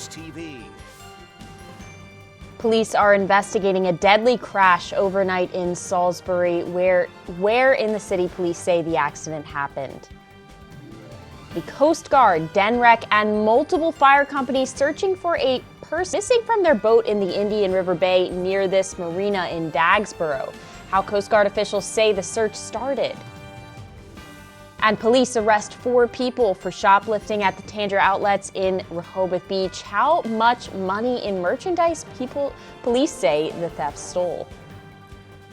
CoastTV. Police are investigating a deadly crash overnight in Salisbury, where in the city police say the accident happened. The Coast Guard, DENREC, and multiple fire companies searching for a person missing from their boat in the Indian River Bay near this marina in Dagsboro. How Coast Guard officials say the search started. And police arrest 4 people for shoplifting at the Tanger outlets in Rehoboth Beach. How much money in merchandise police say the theft stole?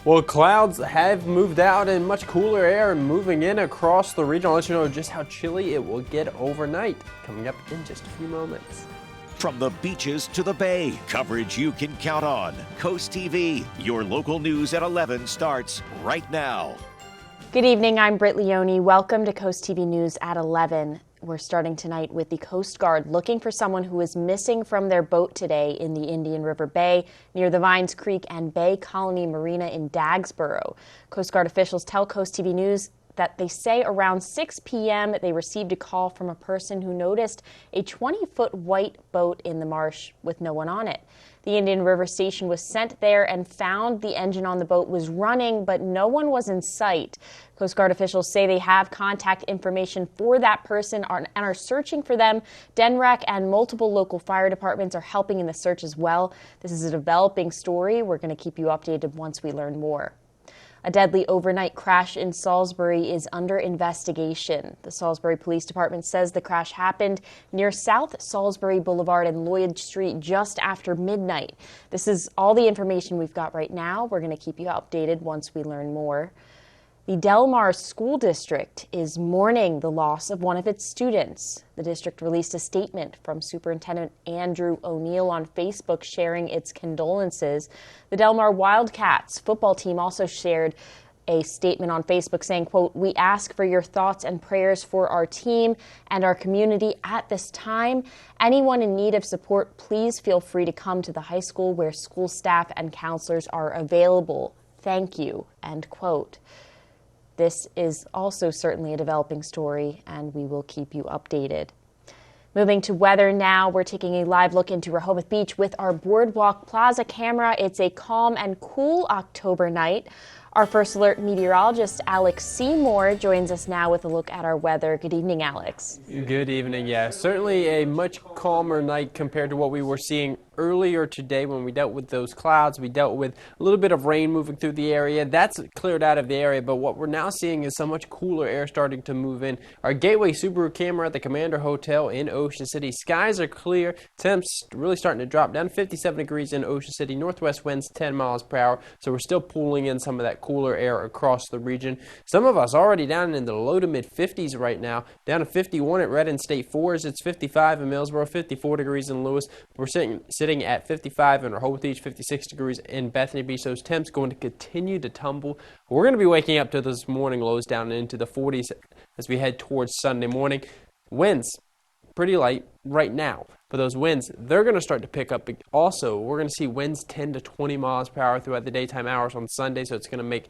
Well, clouds have moved out and much cooler air moving in across the region. I'll let you know just how chilly it will get overnight. Coming up in just a few moments. From the beaches to the bay, coverage you can count on. Coast TV, your local news at 11 starts right now. Good evening, I'm Britt Leone. Welcome to Coast TV News at 11. We're starting tonight with the Coast Guard looking for someone who is missing from their boat today in the Indian River Bay near the Vines Creek and Bay Colony Marina in Dagsboro. Coast Guard officials tell Coast TV News that they say around 6 p.m. they received a call from a person who noticed a 20-foot white boat in the marsh with no one on it. The Indian River Station was sent there and found the engine on the boat was running, but no one was in sight. Coast Guard officials say they have contact information for that person and are searching for them. DENREC and multiple local fire departments are helping in the search as well. This is a developing story. We're going to keep you updated once we learn more. A deadly overnight crash in Salisbury is under investigation. The Salisbury Police Department says the crash happened near South Salisbury Boulevard and Lloyd Street just after midnight. This is all the information we've got right now. We're going to keep you updated once we learn more. The Del Mar School District is mourning the loss of one of its students. The district released a statement from Superintendent Andrew O'Neill on Facebook sharing its condolences. The Del Mar Wildcats football team also shared a statement on Facebook saying, quote, "We ask for your thoughts and prayers for our team and our community at this time. Anyone in need of support, please feel free to come to the high school where school staff and counselors are available. Thank you," end quote. This is also certainly a developing story, and we will keep you updated. Moving to weather now, we're taking a live look into Rehoboth Beach with our Boardwalk Plaza camera. It's a calm and cool October night. Our First Alert meteorologist, Alex Seymour, joins us now with a look at our weather. Good evening, Alex. Good evening. Yeah, certainly a much calmer night compared to what we were seeing earlier today when we dealt with those clouds. We dealt with a little bit of rain moving through the area. That's cleared out of the area, but what we're now seeing is so much cooler air starting to move in. Our Gateway Subaru camera at the Commander Hotel in Ocean City. Skies are clear. Temps really starting to drop down. 57 degrees in Ocean City. Northwest winds 10 miles per hour, so we're still pulling in some of that cooler air across the region. Some of us already down in the low to mid 50s right now. Down to 51 at Redden State Forest. It's 55 in Millsboro, 54 degrees in Lewis. We're sitting at 55 in Rehoboth Beach, 56 degrees in Bethany Beach. Those temps going to continue to tumble. We're going to be waking up to those morning lows down into the 40s as we head towards Sunday morning. Winds pretty light right now, but those winds, they're going to start to pick up. Also, we're going to see winds 10 to 20 miles per hour throughout the daytime hours on Sunday, so it's going to make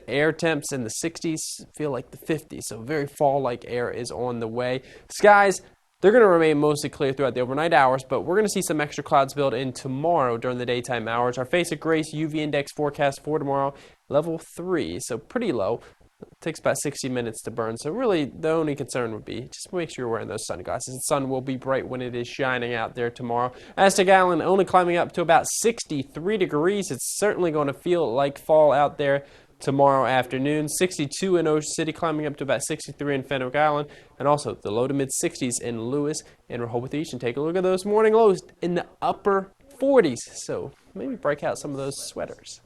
air temps in the 60s feel like the 50s, so very fall-like air is on the way. Skies, they're going to remain mostly clear throughout the overnight hours, but we're going to see some extra clouds build in tomorrow during the daytime hours. Our Face of Grace UV index forecast for tomorrow, level 3, so pretty low. It takes about 60 minutes to burn, so really the only concern would be just make sure you're wearing those sunglasses. The sun will be bright when it is shining out there tomorrow. Aztec Island only climbing up to about 63 degrees. It's certainly going to feel like fall out there tomorrow afternoon. 62 in Ocean City, climbing up to about 63 in Fenwick Island, and also the low to mid 60s in Lewis and Rehoboth Beach. And take a look at those morning lows in the upper 40s, so maybe break out some of those sweaters.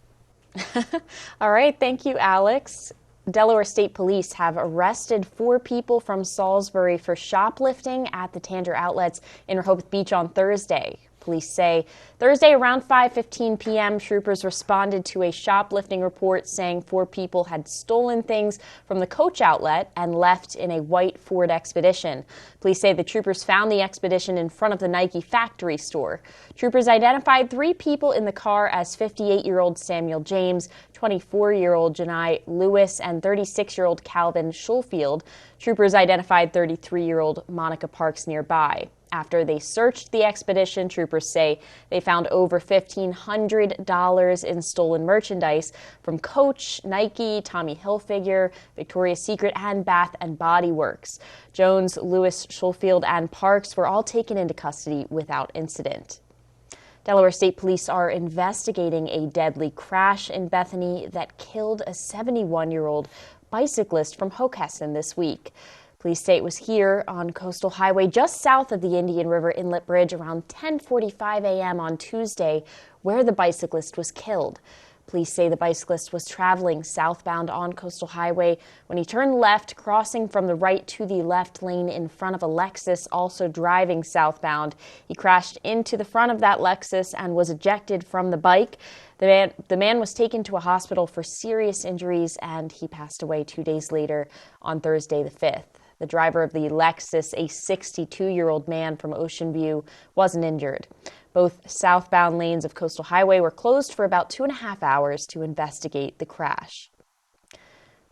All right, thank you, Alex. Delaware State Police have arrested 4 people from Salisbury for shoplifting at the Tanger outlets in Rehoboth Beach on Thursday. Police say Thursday around 5:15 p.m., troopers responded to a shoplifting report saying 4 people had stolen things from the Coach outlet and left in a white Ford Expedition. Police say the troopers found the Expedition in front of the Nike factory store. Troopers identified 3 people in the car as 58-year-old Samuel James, 24-year-old Janai Lewis, and 36-year-old Calvin Schulfield. Troopers identified 33-year-old Monica Parks nearby. After they searched the expedition, troopers say they found over $1,500 in stolen merchandise from Coach, Nike, Tommy Hilfiger, Victoria's Secret, and Bath and Body Works. Jones, Lewis, Schofield, and Parks were all taken into custody without incident. Delaware State Police are investigating a deadly crash in Bethany that killed a 71-year-old bicyclist from Hockessin this week. Police say it was here on Coastal Highway just south of the Indian River Inlet Bridge around 10:45 a.m. on Tuesday, where the bicyclist was killed. Police say the bicyclist was traveling southbound on Coastal Highway when he turned left, crossing from the right to the left lane in front of a Lexus, also driving southbound. He crashed into the front of that Lexus and was ejected from the bike. The man was taken to a hospital for serious injuries, and he passed away 2 days later on Thursday the 5th. The driver of the Lexus, a 62-year-old man from Ocean View, wasn't injured. Both southbound lanes of Coastal Highway were closed for about 2.5 hours to investigate the crash.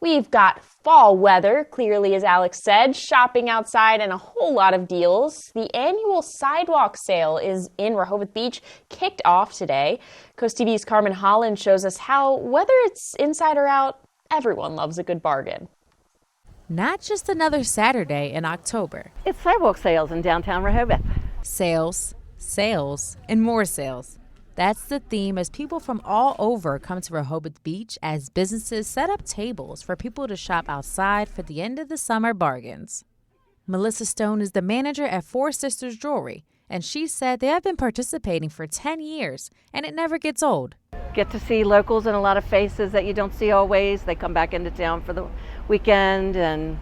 We've got fall weather, clearly, as Alex said, shopping outside and a whole lot of deals. The annual sidewalk sale is in Rehoboth Beach, kicked off today. CoastTV's Carmen Holland shows us how, whether it's inside or out, everyone loves a good bargain. Not just another Saturday in October. It's sidewalk sales in downtown Rehoboth. Sales, sales, and more sales. That's the theme as people from all over come to Rehoboth Beach as businesses set up tables for people to shop outside for the end of the summer bargains. Melissa Stone is the manager at Four Sisters Jewelry, and she said they have been participating for 10 years, and it never gets old. Get to see locals and a lot of faces that you don't see always. They come back into town for the weekend, and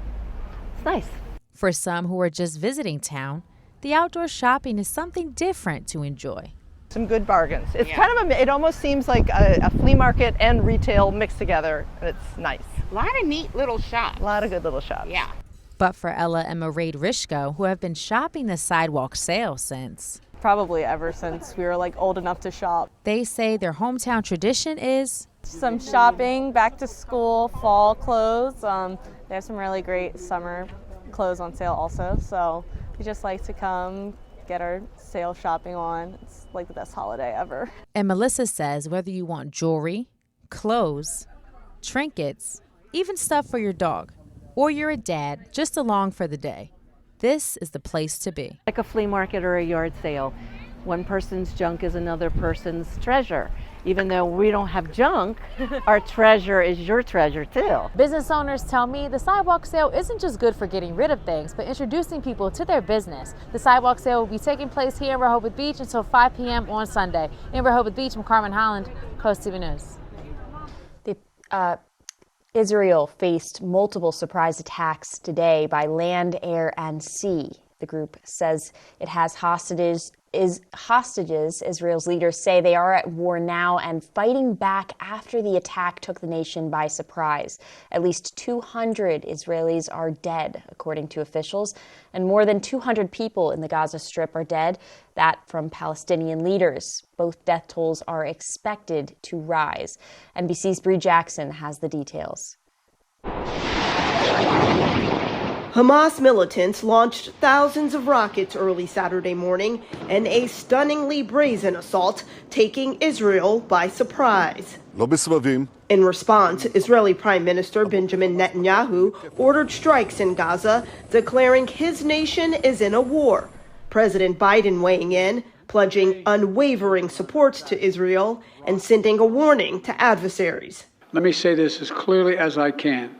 it's nice. For some who are just visiting town, the outdoor shopping is something different to enjoy. Some good bargains. It's kind of it almost seems like a flea market and retail mixed together, and it's nice. A lot of neat little shops. A lot of good little shops. Yeah. But for Ella and Mairead Rishko, who have been shopping the sidewalk sale since, probably ever since we were old enough to shop. They say their hometown tradition is some shopping, back to school, fall clothes. They have some really great summer clothes on sale also, so we just like to come get our sale shopping on. It's like the best holiday ever. And Melissa says whether you want jewelry, clothes, trinkets, even stuff for your dog, or you're a dad just along for the day, this is the place to be. Like a flea market or a yard sale. One person's junk is another person's treasure. Even though we don't have junk, our treasure is your treasure too. Business owners tell me the sidewalk sale isn't just good for getting rid of things, but introducing people to their business. The sidewalk sale will be taking place here in Rehoboth Beach until 5 p.m. on Sunday. In Rehoboth Beach, I'm Carmen Holland, CoastTV News. Israel faced multiple surprise attacks today by land, air, and sea. The group says it has hostages. Israel's leaders say they are at war now and fighting back after the attack took the nation by surprise. At least 200 Israelis are dead, according to officials, and more than 200 people in the Gaza Strip are dead. That from Palestinian leaders. Both death tolls are expected to rise. NBC's Bree Jackson has the details. Hamas militants launched thousands of rockets early Saturday morning in a stunningly brazen assault, taking Israel by surprise. In response, Israeli Prime Minister Benjamin Netanyahu ordered strikes in Gaza, declaring his nation is in a war. President Biden weighing in, pledging unwavering support to Israel and sending a warning to adversaries. Let me say this as clearly as I can.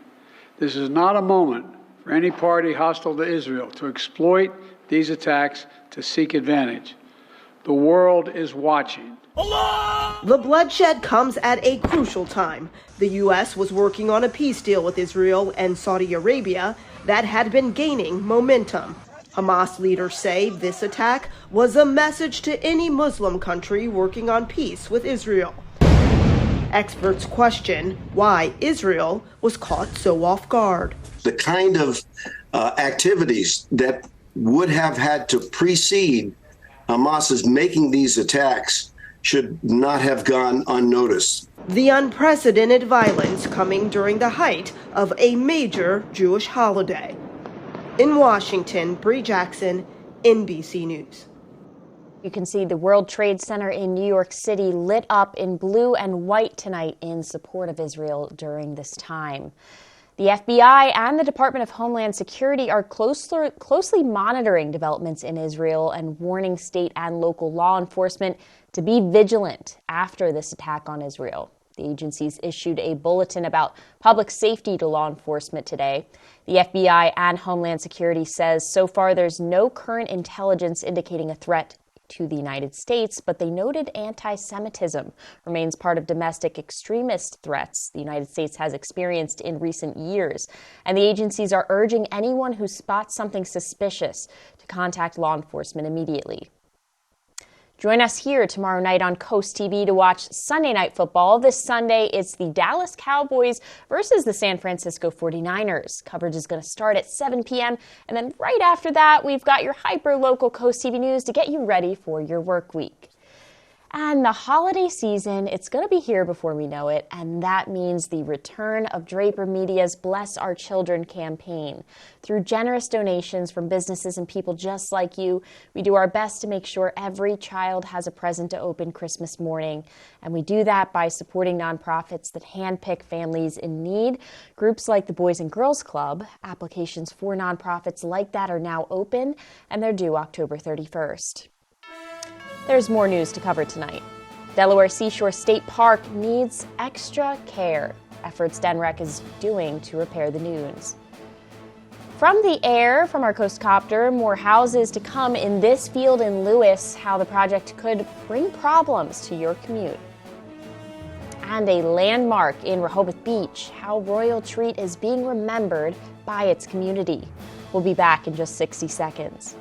This is not a moment for any party hostile to Israel to exploit these attacks to seek advantage. The world is watching. The bloodshed comes at a crucial time. The U.S. was working on a peace deal with Israel and Saudi Arabia that had been gaining momentum. Hamas leaders say this attack was a message to any Muslim country working on peace with Israel. Experts question why Israel was caught so off guard. The kind of activities that would have had to precede Hamas's making these attacks should not have gone unnoticed. The unprecedented violence coming during the height of a major Jewish holiday. In Washington, Bree Jackson, NBC News. You can see the World Trade Center in New York City lit up in blue and white tonight in support of Israel during this time. The FBI and the Department of Homeland Security are closely monitoring developments in Israel and warning state and local law enforcement to be vigilant after this attack on Israel. The agencies issued a bulletin about public safety to law enforcement today. The FBI and Homeland Security says so far there's no current intelligence indicating a threat to the United States, but they noted anti-Semitism remains part of domestic extremist threats the United States has experienced in recent years. And the agencies are urging anyone who spots something suspicious to contact law enforcement immediately. Join us here tomorrow night on Coast TV to watch Sunday Night Football. This Sunday, it's the Dallas Cowboys versus the San Francisco 49ers. Coverage is going to start at 7 p.m. And then right after that, we've got your hyper-local Coast TV news to get you ready for your work week. And the holiday season, it's going to be here before we know it, and that means the return of Draper Media's Bless Our Children campaign. Through generous donations from businesses and people just like you, we do our best to make sure every child has a present to open Christmas morning. And we do that by supporting nonprofits that handpick families in need. Groups like the Boys and Girls Club. Applications for nonprofits like that are now open, and they're due October 31st. There's more news to cover tonight. Delaware Seashore State Park needs extra care. Efforts DenRec is doing to repair the dunes. From the air, from our Coast Copter, more houses to come in this field in Lewis, how the project could bring problems to your commute. And a landmark in Rehoboth Beach, how Royal Treat is being remembered by its community. We'll be back in just 60 seconds.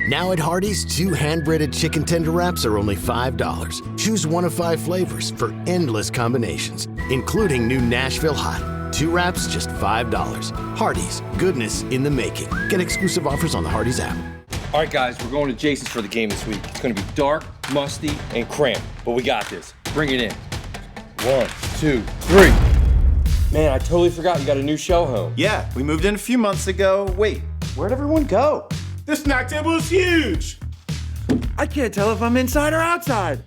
Now at Hardee's, 2 hand-breaded chicken tender wraps are only $5. Choose one of 5 flavors for endless combinations, including new Nashville Hot. 2 wraps, just $5. Hardee's, goodness in the making. Get exclusive offers on the Hardee's app. All right, guys, we're going to Jason's for the game this week. It's going to be dark, musty, and cramped, but we got this. Bring it in. 1, 2, 3. Man, I totally forgot you got a new show home. Yeah, we moved in a few months ago. Wait, where'd everyone go? This snack table is huge! I can't tell if I'm inside or outside.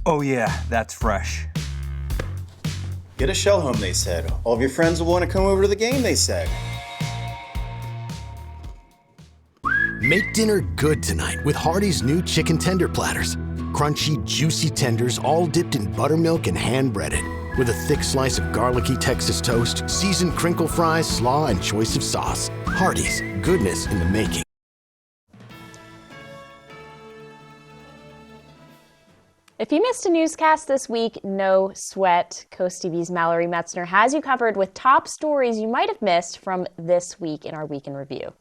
Oh yeah, that's fresh. Get a show home, they said. All of your friends will want to come over to the game, they said. Make dinner good tonight with Hardee's new chicken tender platters. Crunchy, juicy tenders all dipped in buttermilk and hand-breaded. With a thick slice of garlicky Texas toast, seasoned crinkle fries, slaw, and choice of sauce. Hardee's, goodness in the making. If you missed a newscast this week, no sweat. Coast TV's Mallory Metzner has you covered with top stories you might have missed from this week in our Week in Review.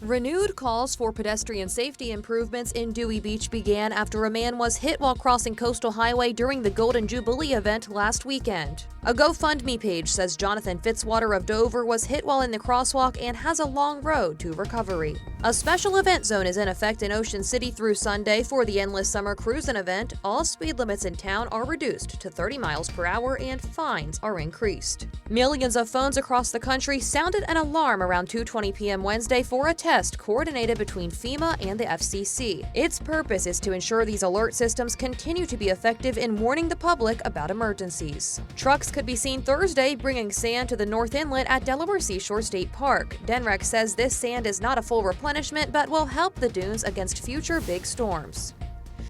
Renewed calls for pedestrian safety improvements in Dewey Beach began after a man was hit while crossing Coastal Highway during the Golden Jubilee event last weekend. A GoFundMe page says Jonathan Fitzwater of Dover was hit while in the crosswalk and has a long road to recovery. A special event zone is in effect in Ocean City through Sunday for the Endless Summer Cruisin' event. All speed limits in town are reduced to 30 miles per hour and fines are increased. Millions of phones across the country sounded an alarm around 2:20 p.m. Wednesday for a test coordinated between FEMA and the FCC. Its purpose is to ensure these alert systems continue to be effective in warning the public about emergencies. Trucks could be seen Thursday bringing sand to the North Inlet at Delaware Seashore State Park. DenRec says this sand is not a full replenishment but will help the dunes against future big storms.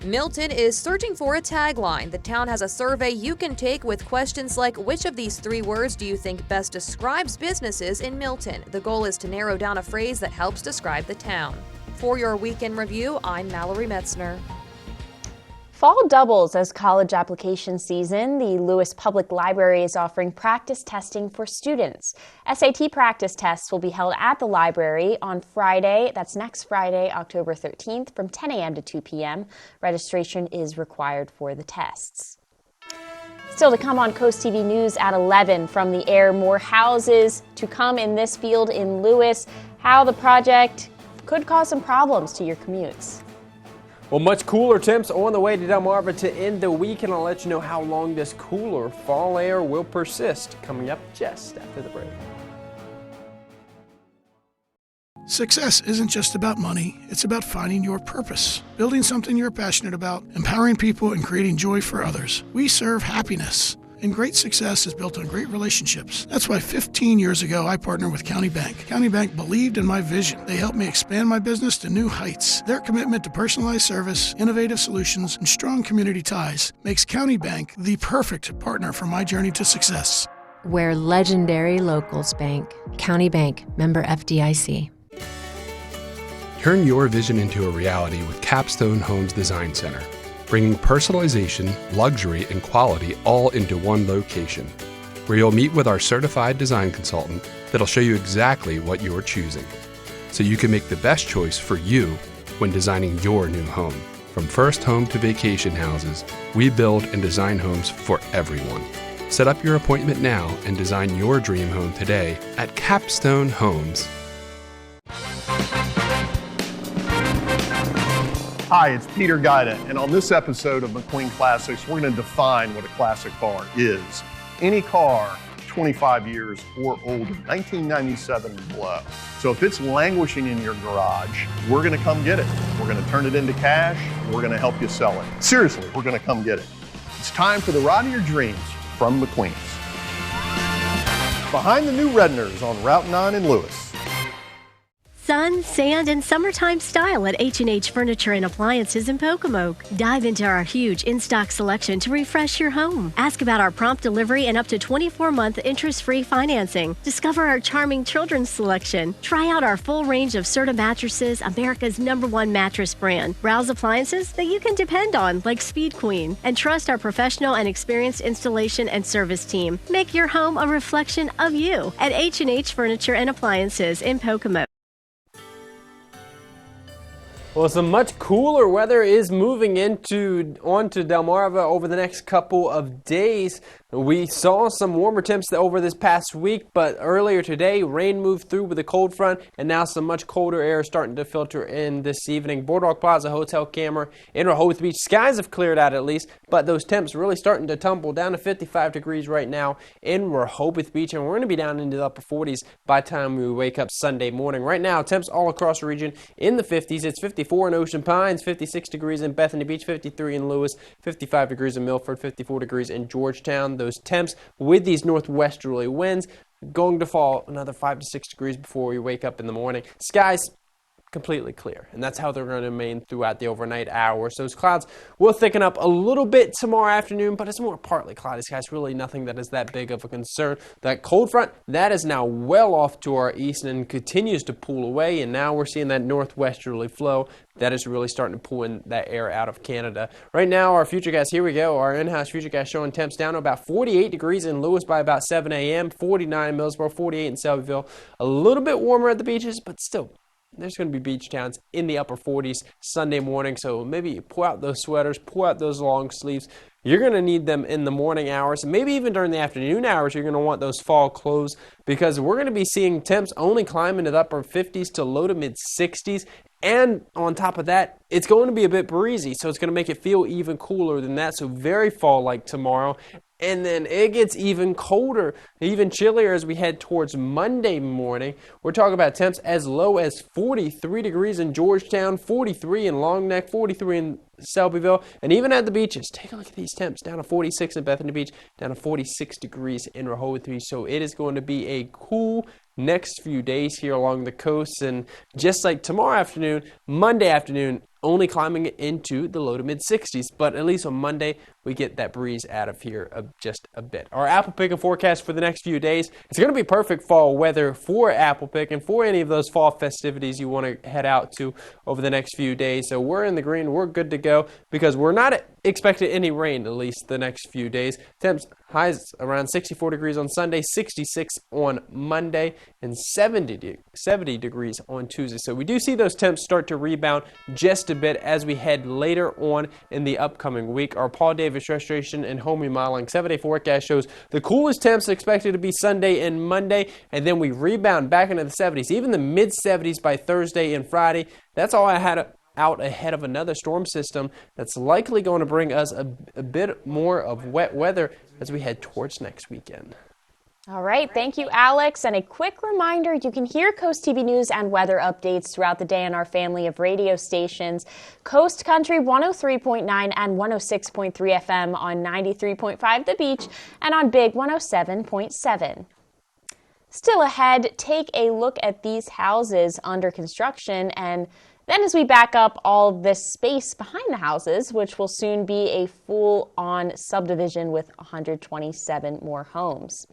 Milton is searching for a tagline. The town has a survey you can take with questions like, which of these 3 words do you think best describes businesses in Milton? The goal is to narrow down a phrase that helps describe the town. For your Weekend Review, I'm Mallory Metzner. Fall doubles as college application season. The Lewis Public Library is offering practice testing for students. SAT practice tests will be held at the library on Friday. That's next Friday, October 13th, from 10 a.m. to 2 p.m. Registration is required for the tests. Still to come on Coast TV News at 11 from the air, more houses to come in this field in Lewis, how the project could cause some problems to your commutes. Well, much cooler temps on the way to Delmarva to end the week, and I'll let you know how long this cooler fall air will persist coming up just after the break. Success isn't just about money, it's about finding your purpose, building something you're passionate about, empowering people, and creating joy for others. We serve happiness, and great success is built on great relationships. That's why 15 years ago, I partnered with County Bank. County Bank believed in my vision. They helped me expand my business to new heights. Their commitment to personalized service, innovative solutions, and strong community ties makes County Bank the perfect partner for my journey to success. Where legendary locals bank. County Bank, member FDIC. Turn your vision into a reality with Capstone Homes Design Center, bringing personalization, luxury, and quality all into one location, where you'll meet with our certified design consultant that'll show you exactly what you're choosing, so you can make the best choice for you when designing your new home. From first home to vacation houses, we build and design homes for everyone. Set up your appointment now and design your dream home today at Capstone Homes. Hi, it's Peter Guida, and on this episode of McQueen Classics, we're going to define what a classic car is. Any car 25 years or older, 1997 and below. So if it's languishing in your garage, we're going to come get it. We're going to turn it into cash. We're going to help you sell it. Seriously, we're going to come get it. It's time for the ride of your dreams from McQueen's. Behind the new Redners on Route 9 in Lewis. Sun, sand, and summertime style at H&H Furniture and Appliances in Pocomoke. Dive into our huge in-stock selection to refresh your home. Ask about our prompt delivery and up to 24-month interest-free financing. Discover our charming children's selection. Try out our full range of Serta mattresses, America's #1 mattress brand. Browse appliances that you can depend on, like Speed Queen. And trust our professional and experienced installation and service team. Make your home a reflection of you at H&H Furniture and Appliances in Pocomoke. Well, some much cooler weather is moving onto Delmarva over the next couple of days. We saw some warmer temps over this past week, but earlier today, rain moved through with a cold front, and now some much colder air starting to filter in this evening. Boardwalk Plaza Hotel camera in Rehoboth Beach. Skies have cleared out at least, but those temps really starting to tumble down to 55 degrees right now in Rehoboth Beach, and we're going to be down into the upper 40s by the time we wake up Sunday morning. Right now, temps all across the region in the 50s. It's 54 in Ocean Pines, 56 degrees in Bethany Beach, 53 in Lewis, 55 degrees in Milford, 54 degrees in Georgetown. Those temps with these northwesterly winds going to fall another 5 to 6 degrees before we wake up in the morning. Skies completely clear, and that's how they're going to remain throughout the overnight hours. Those clouds will thicken up a little bit tomorrow afternoon, but it's more partly cloudy skies. Really nothing that is that big of a concern. That cold front, that is now well off to our east and continues to pull away, and now we're seeing that northwesterly flow that is really starting to pull in that air out of Canada. Right now, our Futurecast, here we go. Our in-house Futurecast showing temps down to about 48 degrees in Lewis by about 7 a.m., 49 in Millsboro, 48 in Selbyville. A little bit warmer at the beaches, but still, there's going to be beach towns in the upper 40s Sunday morning, so maybe pull out those sweaters, pull out those long sleeves. You're going to need them in the morning hours, and maybe even during the afternoon hours, you're going to want those fall clothes, because we're going to be seeing temps only climb into the upper 50s to low to mid 60s. And on top of that, it's going to be a bit breezy, so it's going to make it feel even cooler than that, so very fall-like tomorrow. And then it gets even colder, even chillier as we head towards Monday morning. We're talking about temps as low as 43 degrees in Georgetown, 43 in Long Neck, 43 in Selbyville, and even at the beaches. Take a look at these temps, down to 46 in Bethany Beach, down to 46 degrees in Rehoboth Beach. So it is going to be a cool next few days here along the coast, and just like tomorrow afternoon, Monday afternoon, only climbing into the low to mid 60s, but at least on Monday we get that breeze out of here just a bit. Our apple picking forecast for the next few days, it's going to be perfect fall weather for apple picking, for any of those fall festivities you want to head out to over the next few days. So we're in the green, we're good to go, because we're not expecting any rain at least the next few days. Temps highs around 64 degrees on Sunday, 66 on Monday, and 70 degrees on Tuesday. So we do see those temps start to rebound just a bit as we head later on in the upcoming week. Our Paul Davis Restoration and Home Remodeling 7-day forecast shows the coolest temps expected to be Sunday and Monday, and then we rebound back into the 70s, even the mid 70s by Thursday and Friday. That's all I had out ahead of another storm system that's likely going to bring us a bit more of wet weather as we head towards next weekend. All right, thank you, Alex. And a quick reminder, you can hear Coast TV news and weather updates throughout the day on our family of radio stations. Coast Country 103.9 and 106.3 FM on 93.5 The Beach and on Big 107.7. Still ahead, take a look at these houses under construction, and then as we back up all this space behind the houses, which will soon be a full-on subdivision with 127 more homes.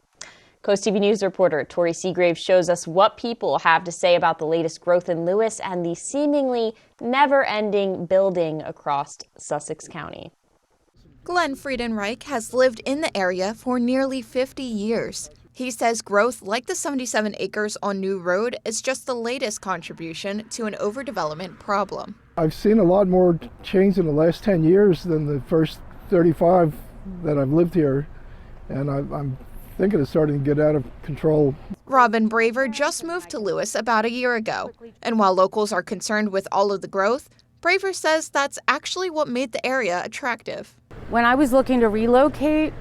Coast TV News reporter Tori Seagraves shows us what people have to say about the latest growth in Lewis and the seemingly never-ending building across Sussex County. Glenn Friedenreich has lived in the area for nearly 50 years. He says growth like the 77 acres on New Road is just the latest contribution to an overdevelopment problem. I've seen a lot more change in the last 10 years than the first 35 that I've lived here, and I'm thinking it's starting to get out of control. Robin Braver just moved to Lewis about a year ago, and while locals are concerned with all of the growth, Braver says that's actually what made the area attractive. When I was looking to relocate,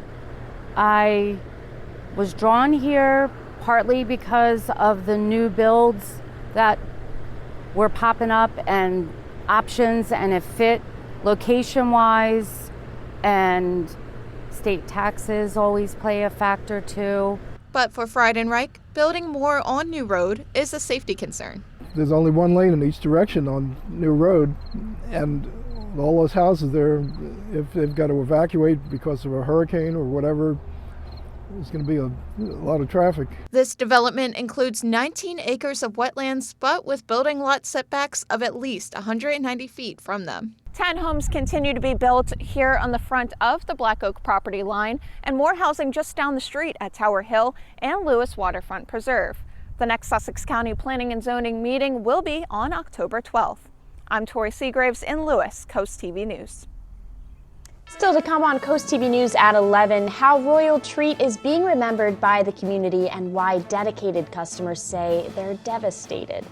I was drawn here partly because of the new builds that were popping up and options, and it fit location-wise, and state taxes always play a factor too. But for Friedenreich, building more on New Road is a safety concern. There's only one lane in each direction on New Road, and all those houses there, if they've got to evacuate because of a hurricane or whatever, there's going to be a lot of traffic. This development includes 19 acres of wetlands, but with building lot setbacks of at least 190 feet from them. 10 homes continue to be built here on the front of the Black Oak property line, and more housing just down the street at Tower Hill and Lewis Waterfront Preserve. The next Sussex County Planning and Zoning meeting will be on October 12th. I'm Tori Seagraves in Lewis, Coast TV News. Still to come on Coast TV News at 11, how Royal Treat is being remembered by the community and why dedicated customers say they're devastated.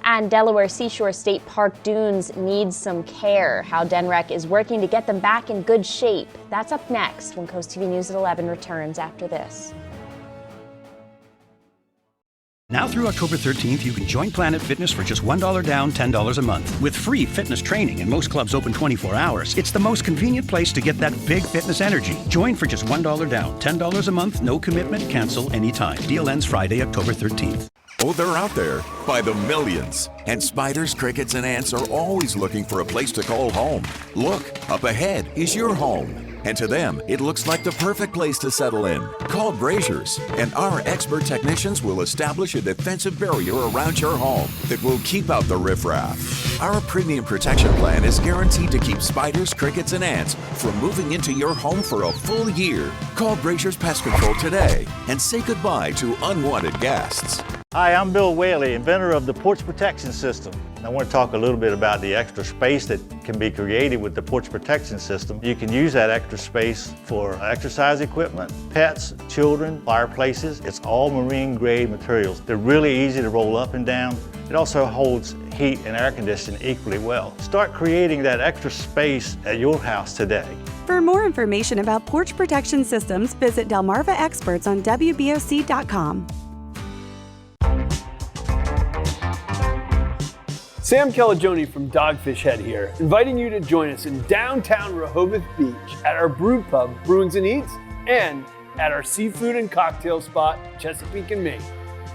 And Delaware Seashore State Park dunes need some care. How DNREC is working to get them back in good shape. That's up next when Coast TV News at 11 returns after this. Now through October 13th, you can join Planet Fitness for just $1 down, $10 a month. With free fitness training and most clubs open 24 hours, it's the most convenient place to get that big fitness energy. Join for just $1 down, $10 a month, no commitment, cancel anytime. Deal ends Friday, October 13th. Oh, they're out there by the millions. And spiders, crickets, and ants are always looking for a place to call home. Look, up ahead is your home. And to them, it looks like the perfect place to settle in. Call Brazier's, and our expert technicians will establish a defensive barrier around your home that will keep out the riffraff. Our premium protection plan is guaranteed to keep spiders, crickets, and ants from moving into your home for a full year. Call Brazier's Pest Control today and say goodbye to unwanted guests. Hi, I'm Bill Whaley, inventor of the Porch Protection System. I want to talk a little bit about the extra space that can be created with the Porch Protection System. You can use that extra space for exercise equipment, pets, children, fireplaces. It's all marine grade materials. They're really easy to roll up and down. It also holds heat and air conditioning equally well. Start creating that extra space at your house today. For more information about porch protection systems, visit Delmarva Experts on WBOC.com. Sam Calagione from Dogfish Head here, inviting you to join us in downtown Rehoboth Beach at our brew pub, Brewings and Eats, and at our seafood and cocktail spot, Chesapeake and Maine.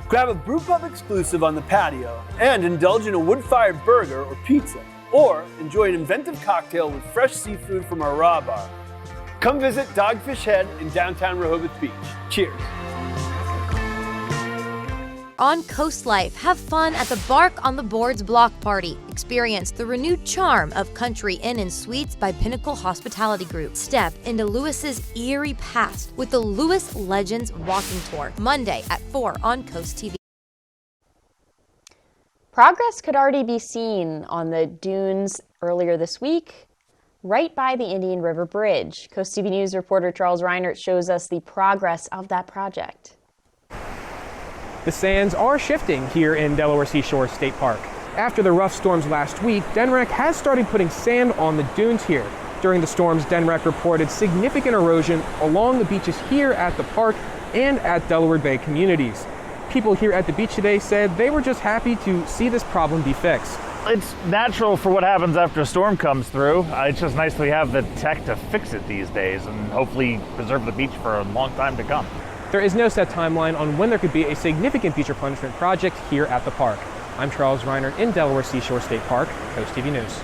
Grab a brew pub exclusive on the patio and indulge in a wood-fired burger or pizza, or enjoy an inventive cocktail with fresh seafood from our raw bar. Come visit Dogfish Head in downtown Rehoboth Beach. Cheers. On Coast Life, have fun at the Bark on the Boards block party. Experience the renewed charm of Country Inn and Suites by Pinnacle Hospitality Group. Step into Lewis's eerie past with the Lewis Legends Walking Tour, Monday at 4 on Coast TV. Progress could already be seen on the dunes earlier this week, right by the Indian River Bridge. Coast TV News reporter Charles Reinert shows us the progress of that project. The sands are shifting here in Delaware Seashore State Park. After the rough storms last week, DNREC has started putting sand on the dunes here. During the storms, DNREC reported significant erosion along the beaches here at the park, and at Delaware Bay communities. People here at the beach today said they were just happy to see this problem be fixed. It's natural for what happens after a storm comes through. It's just nice that we have the tech to fix it these days and hopefully preserve the beach for a long time to come. There is no set timeline on when there could be a significant beach replenishment project here at the park. I'm Charles Reiner in Delaware Seashore State Park, Coast TV News.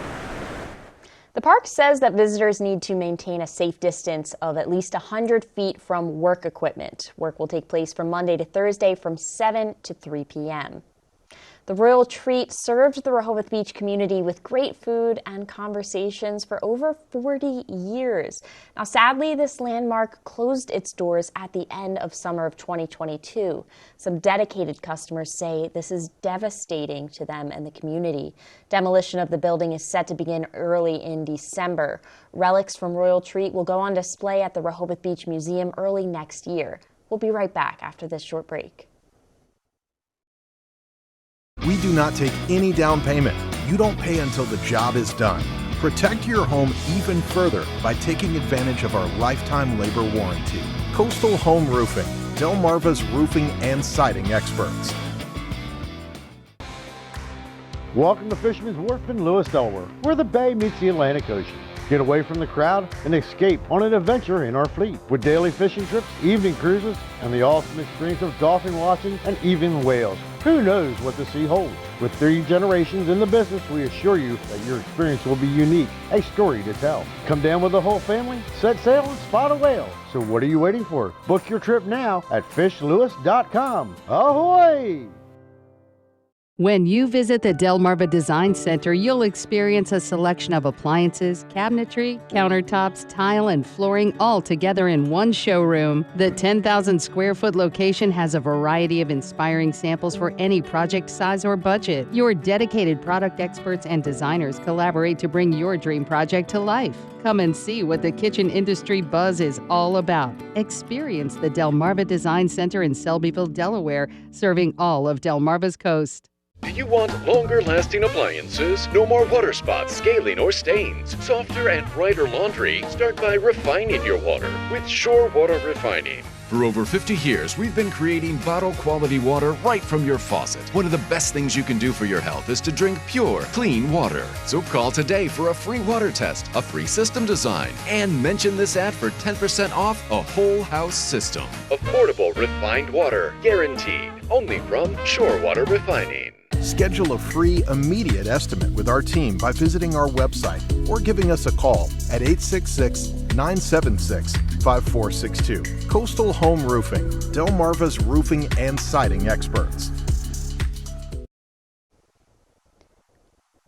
The park says that visitors need to maintain a safe distance of at least 100 feet from work equipment. Work will take place from Monday to Thursday from 7 to 3 p.m. The Royal Treat served the Rehoboth Beach community with great food and conversations for over 40 years. Now, sadly, this landmark closed its doors at the end of summer of 2022. Some dedicated customers say this is devastating to them and the community. Demolition of the building is set to begin early in December. Relics from Royal Treat will go on display at the Rehoboth Beach Museum early next year. We'll be right back after this short break. We do not take any down payment. You don't pay until the job is done. Protect your home even further by taking advantage of our lifetime labor warranty. Coastal Home Roofing, Delmarva's roofing and siding experts. Welcome to Fisherman's Wharf in Lewis, Delaware, where the bay meets the Atlantic Ocean. Get away from the crowd and escape on an adventure in our fleet with daily fishing trips, evening cruises, and the awesome experience of dolphin watching and even whales. Who knows what the sea holds? With 3 generations in the business, we assure you that your experience will be unique, a story to tell. Come down with the whole family, set sail and spot a whale. So what are you waiting for? Book your trip now at fishlewis.com. Ahoy! When you visit the Delmarva Design Center, you'll experience a selection of appliances, cabinetry, countertops, tile, and flooring all together in one showroom. The 10,000 square foot location has a variety of inspiring samples for any project size or budget. Your dedicated product experts and designers collaborate to bring your dream project to life. Come and see what the kitchen industry buzz is all about. Experience the Delmarva Design Center in Selbyville, Delaware, serving all of Delmarva's coast. Do you want longer-lasting appliances? No more water spots, scaling, or stains. Softer and brighter laundry? Start by refining your water with Shore Water Refining. For over 50 years, we've been creating bottle-quality water right from your faucet. One of the best things you can do for your health is to drink pure, clean water. So call today for a free water test, a free system design, and mention this ad for 10% off a whole house system. Affordable refined water, guaranteed. Only from Shore Water Refining. Schedule a free, immediate estimate with our team by visiting our website or giving us a call at 866-976-5462. Coastal Home Roofing, Delmarva's roofing and siding experts.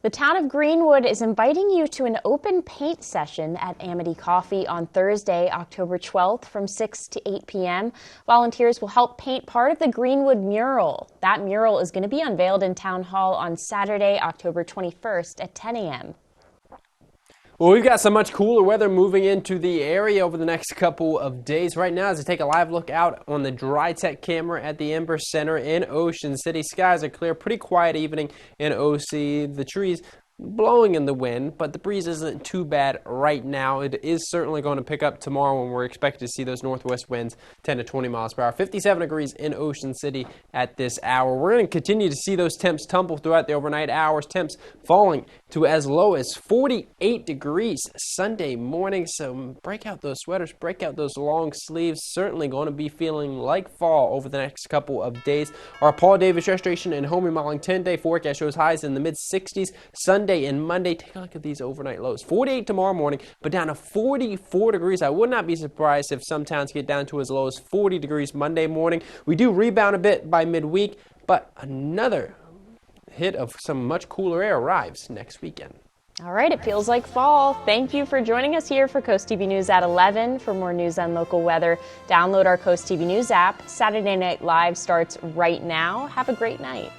The town of Greenwood is inviting you to an open paint session at Amity Coffee on Thursday, October 12th from 6 to 8 p.m. Volunteers will help paint part of the Greenwood mural. That mural is going to be unveiled in Town Hall on Saturday, October 21st at 10 a.m. Well, we've got some much cooler weather moving into the area over the next couple of days. Right now, as I take a live look out on the Dry Tech camera at the Ember Center in Ocean City, skies are clear. Pretty quiet evening in OC. The trees blowing in the wind, but the breeze isn't too bad right now. It is certainly going to pick up tomorrow when we're expected to see those northwest winds 10 to 20 miles per hour. 57 degrees in Ocean City at this hour. We're going to continue to see those temps tumble throughout the overnight hours. Temps falling to as low as 48 degrees Sunday morning. So break out those sweaters, break out those long sleeves. Certainly going to be feeling like fall over the next couple of days. Our Paul Davis Restoration and Home Remodeling 10-day forecast shows highs in the mid-60s Sunday and Monday. Take a look at these overnight lows. 48 tomorrow morning, but down to 44 degrees. I would not be surprised if some towns get down to as low as 40 degrees Monday morning. We do rebound a bit by midweek, but another hit of some much cooler air arrives next weekend. All right, it feels like fall. Thank you for joining us here for Coast TV News at 11. For more news on local weather, download our Coast TV News app. Saturday Night Live starts right now. Have a great night.